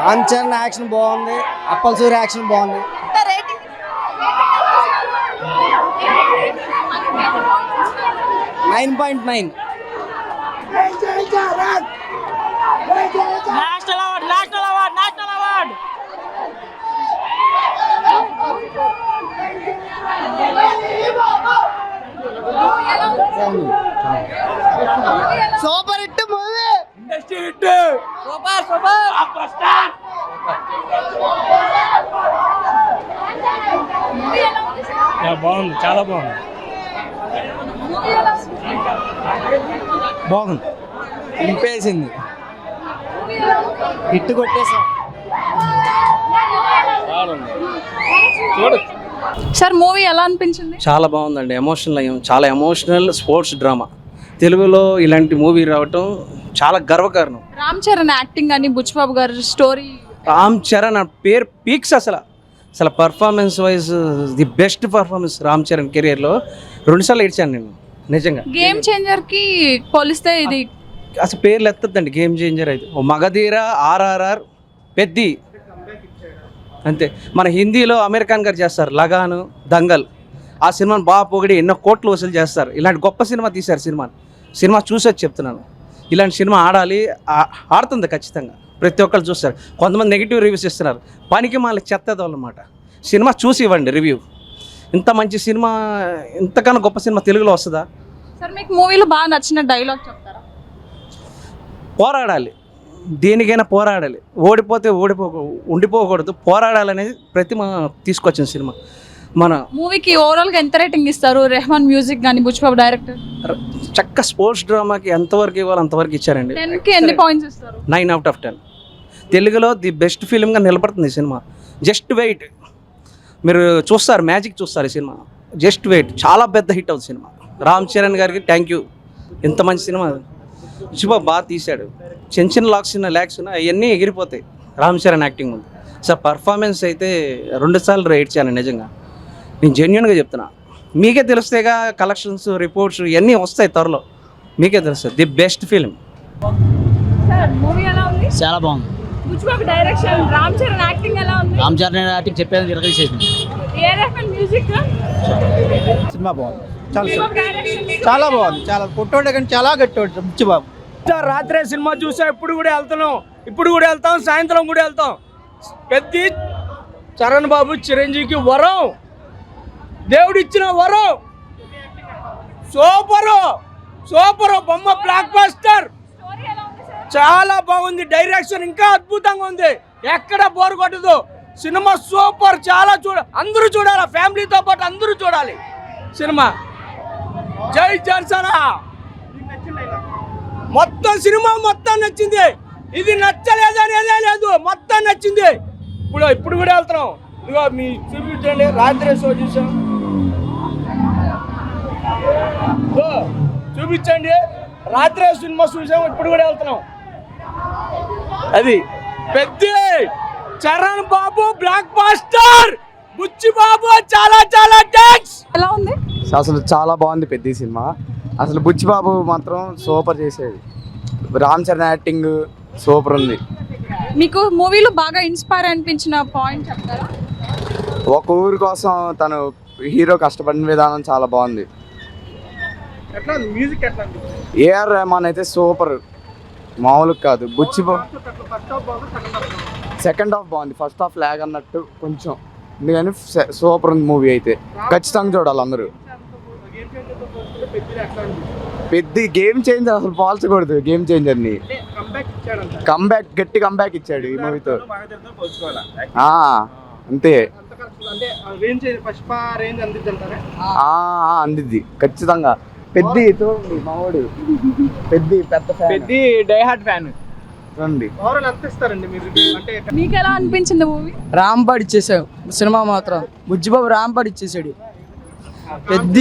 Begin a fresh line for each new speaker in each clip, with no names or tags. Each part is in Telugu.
రామ్ చరణ్ యాక్షన్ బాగుంది, అప్పల్ సూర్య యాక్షన్ బాగుంది.
Rating
9.9.
National award
super hit movie.
Industry hit super star. బాగుంది, చాలా బాగుంది.
బాగుంది, ఇంపేసింది, హిట్ కొట్టేసాం.
సార్ మూవీ ఎలా అనిపించింది?
చాలా బాగుందండి. ఎమోషనల్ అయ్యాం. చాలా ఎమోషనల్ స్పోర్ట్స్ డ్రామా. తెలుగులో ఇలాంటి మూవీ రావటం చాలా గర్వకారణం.
రామ్ చరణ్ యాక్టింగ్ అని, బుచ్చిబాబు గారి స్టోరీ.
రామ్ చరణ్ పేరు పీక్స్. అసలు performance wise the best performance Ram Charan కెరియర్లో. 2 సార్లు ఏడ్చాను నేను నిజంగా.
గేమ్ చేంజర్ కి పోలిస్తే ఇది
అసలు పేర్లు ఎత్తద్దండి. గేమ్ చేంజర్ అయితే ఓ మగధీర, RRR, పెద్ది, అంతే. మన హిందీలో అమెరికన్ గారు చేస్తారు లగాను, దంగల్. ఆ సినిమాని బాగా పొగిడి ఎన్నో కోట్లు వసూలు చేస్తారు. ఇలాంటి గొప్ప సినిమా తీశారు. సినిమా చూసొచ్చి చెప్తున్నాను. ఇలాంటి సినిమా ఆడాలి, ఆడుతుంది ఖచ్చితంగా. ప్రతి ఒక్కరు చూస్తారు. కొంతమంది నెగిటివ్ రివ్యూస్ ఇస్తున్నారు. పనికి మళ్ళీ చెత్తదన్నమాట. సినిమా చూసి ఇవ్వండి రివ్యూ. ఇంత మంచి సినిమా, ఇంతకన్నా గొప్ప సినిమా తెలుగులో వస్తుందా?
సార్ మీకు మూవీలో బాగా నచ్చిన డైలాగ్ చెప్తారా?
పోరాడాలి, దేనికైనా పోరాడాలి. ఓడిపోతే ఉండిపోకూడదు, పోరాడాలనేది తీసుకొచ్చిన సినిమా. మన
మూవీకి ఓవరాల్గా ఎంత రేటింగ్ ఇస్తారు? రెహమాన్ మ్యూజిక్ కానీ, బుచ్చిబాబు డైరెక్టర్.
చక్క స్పోర్ట్స్ డ్రామాకి ఎంతవరకు ఇవ్వాలి అంతవరకు ఇచ్చారండి.
10కి ఎన్ని పాయింట్స్ ఇస్తారు?
9/10. తెలుగులో ది బెస్ట్ ఫిలింగా నిలబడుతుంది ఈ సినిమా. జస్ట్ వెయిట్, మీరు చూస్తారు, మ్యాజిక్ చూస్తారు ఈ సినిమా. జస్ట్ వెయిట్, చాలా పెద్ద హిట్ అవుతుంది సినిమా. రామ్ చరణ్ గారికి థ్యాంక్ యూ. ఇంత మంచి సినిమా బుచ్చిబాబు బాగా తీశాడు. చిన్న ల్యాక్స్ అవన్నీ ఎగిరిపోతాయి రామ్ చరణ్ యాక్టింగ్ ముందు. సార్ పర్ఫార్మెన్స్ అయితే 2 సార్లు రేట్ చేయాలి నిజంగా. నేను జెన్యున్గా చెప్తున్నా. మీకే తెలుస్తాయిగా కలెక్షన్స్, రిపోర్ట్స్ ఇవన్నీ వస్తాయి త్వరలో, మీకే తెలుస్తుంది. The best film.
Sir movie ఎలా ఉంది?
చాలా బాగుంది.
బుచ్చిబాబు డైరెక్షన్, రామ్ చరణ్ యాక్టింగ్ ఎలా ఉంది?
రామ్ చరణ్ యాక్టింగ్ చెప్పేది విరగలిసేసింది.
రెహమాన్ మ్యూజిక్.
సినిమా బాగుంది, చాలా బాగుంది. చాలా పుట్టోడే కానీ చాలా గట్టోడు బుచ్చిబాబు.
రాత్రే సినిమా చూసా. ఇప్పుడు కూడా వెళ్తాం, సాయంత్రం కూడా వెళ్తాం. పెద్ద చరణ్ బాబు చిరంజీవికి వరం, దేవుడిచ్చిన వరం. సూపరు బొమ్మ, బ్లాక్ బస్టర్. చాలా బాగుంది. డైరెక్షన్ ఇంకా అద్భుతంగా ఉంది. ఎక్కడ బోర్ కొట్టదు. Cinema super. చాలా అందరూ చూడాలి, ఫ్యామిలీతో పాటు అందరూ చూడాలి సినిమా. జై జనసేన. మొత్తం సినిమా మొత్తం నచ్చింది. ఇది నచ్చలేదనేదే లేదు, మొత్తం నచ్చింది. ఇప్పుడు కూడా వెళ్తున్నాం. ఇదిగో మీ చూపించండి. రాత్రి షో చూసాం, చూపించండి. రాత్రి సినిమా చూసాం, ఇప్పుడు కూడా వెళ్తున్నాం. అది పెద్ద చరణ్ బాబు బ్లాక్ బాస్టర్. బుచ్చిబాబు చాలా థ్యాంక్స్.
ఎలా ఉంది?
అసలు చాలా బాగుంది పెద్ద సినిమా. అసలు బుచ్చిబాబు మాత్రం సూపర్ చేసేది. రామ్ చరణ్ యాక్టింగ్ సూపర్ ఉంది.
మీకు మూవీలో బాగా ఇన్స్పైర్ అనిపించిన పాయింట్ చెప్తారా?
ఒక ఊరి కోసం తను హీరో కష్టపడిన విధానం చాలా బాగుంది. ఏఆర్ రెహమాన్ అయితే సూపర్, మామూలుగా కాదు. బుచ్చిబాబు సెకండ్ హాఫ్ బాగుంది, ఫస్ట్ హాఫ్ లాగ్ అన్నట్టు కొంచెం. ఎందుకని సూపర్ ఉంది మూవీ అయితే. ఖచ్చితంగా చూడాలి అందరూ. పెద్ద గేమ్ చేంజర్, అసలు పోల్చకూడదు గేమ్ చేంజర్ని. గట్టి కంబ్యాక్ ఇచ్చాడు ఈ మూవీతో. అంతే, అందిద్ది ఖచ్చితంగా. పెద్ద మావాడు పెద్ద డైహార్డ్ ఫ్యాన్.
మీకు ఎలా అనిపించింది మూవీ?
రాంపాడు ఇచ్చేసాడు సినిమా మాత్రం. బుచ్చిబాబు రాంపాడు ఇచ్చేసాడు. పెద్ద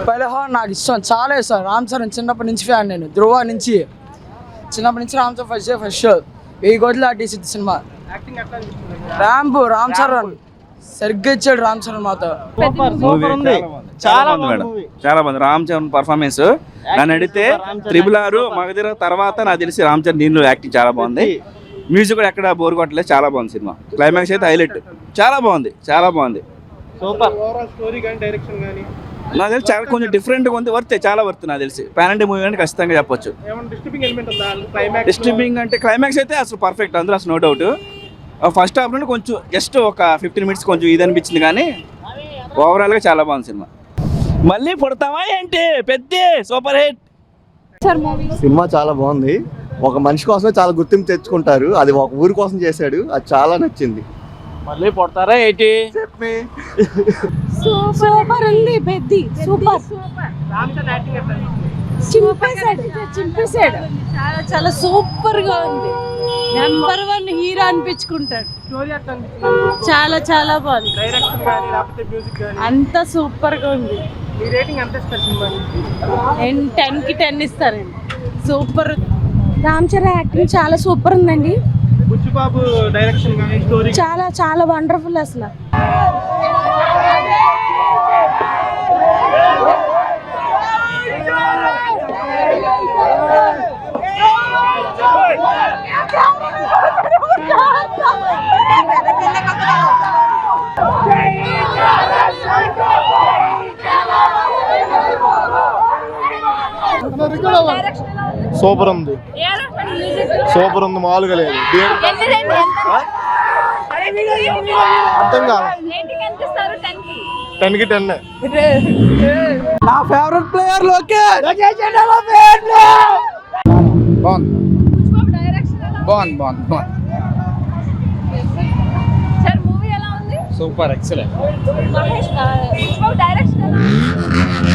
పైలహాన్ నాకు ఇష్టం, చాలా ఇష్టం. రామ్ చరణ్ చిన్నప్పటి నుంచి ఫ్యాన్ నేను. ధ్రువ నుంచి చిన్నప్పటి నుంచి రామ్ చరణ్ ఫస్ట్ షో 1000 కోట్లు ఆటేసింది సినిమా. రామ్ చరణ్ సరిగ్గా ఇచ్చాడు రామ్ చరణ్ మాతో.
చాలా
బాగుంది మేడం,
movie.
చాలా బాగుంది. రామ్ చరణ్ పర్ఫార్మెన్స్ నన్ను అడిగితే
రామ్ చరణ్
త్రిబుల్ ఆరు మగధీర తర్వాత నాకు తెలిసి రామ్ చరణ్ దీనిలో యాక్టింగ్ చాలా బాగుంది. మ్యూజిక్ కూడా ఎక్కడ బోర్ కొట్టలేదు, చాలా బాగుంది సినిమా. క్లైమాక్స్ అయితే హైలైట్, చాలా బాగుంది, చాలా బాగుంది.
సూపర్.
నాకు తెలిసి చాలా కొంచెం డిఫరెంట్గా ఉంది, వర్తే, చాలా వర్త్ నాకు తెలిసి. పాన్ ఇండియా మూవీ అంటే ఖచ్చితంగా చెప్పొచ్చు. డిస్టర్బింగ్ అంటే క్లైమాక్స్ అయితే అసలు పర్ఫెక్ట్, అందులో అసలు నో డౌట్. ఫస్ట్ హాఫ్ నుండి కొంచెం జస్ట్ ఒక 15 minutes కొంచెం ఇది అనిపించింది, కానీ ఓవరాల్గా చాలా బాగుంది సినిమా. మళ్ళీ పుడతావా ఏంటి పెద్ద super hit.
Sir movie
cinema చాలా బాగుంది. ఒక మనిషి కోసమే చాలా గుర్తింపు తెచ్చుకుంటారు, అది ఒక ఊరి కోసం చేశాడు, అది చాలా నచ్చింది.
మళ్ళీ పుడతారా ఏంటి?
చెప్పి
సూపర్ ఉంది పెద్ది, సూపర్ చింపేశాడు. చాలా చాలా సూపర్ గా ఉంది. నెంబర్ 1 హీరో అనిపించుకుంటాడు. చాలా చాలా బాగుంది, అంతా సూపర్ గా ఉంది. 10కి 10 ఇస్తారండి. సూపర్. రామ్ చరణ్ యాక్టింగ్ చాలా సూపర్ ఉందండి.
బుచ్చిబాబు డైరెక్షన్ కానీ స్టోరీ
చాలా చాలా వండర్ఫుల్ అసలు.
సూపర్ ఉంది, సూపర్ ఉంది, మామూలుగా లేదు. అర్థం కాదు, 10కి 10.
నా ఫేవరెట్ ప్లేయర్
బాగుంది.
మూవీ ఎలా ఉంది?
Super, excellent.
మహేష్ డైరెక్షన్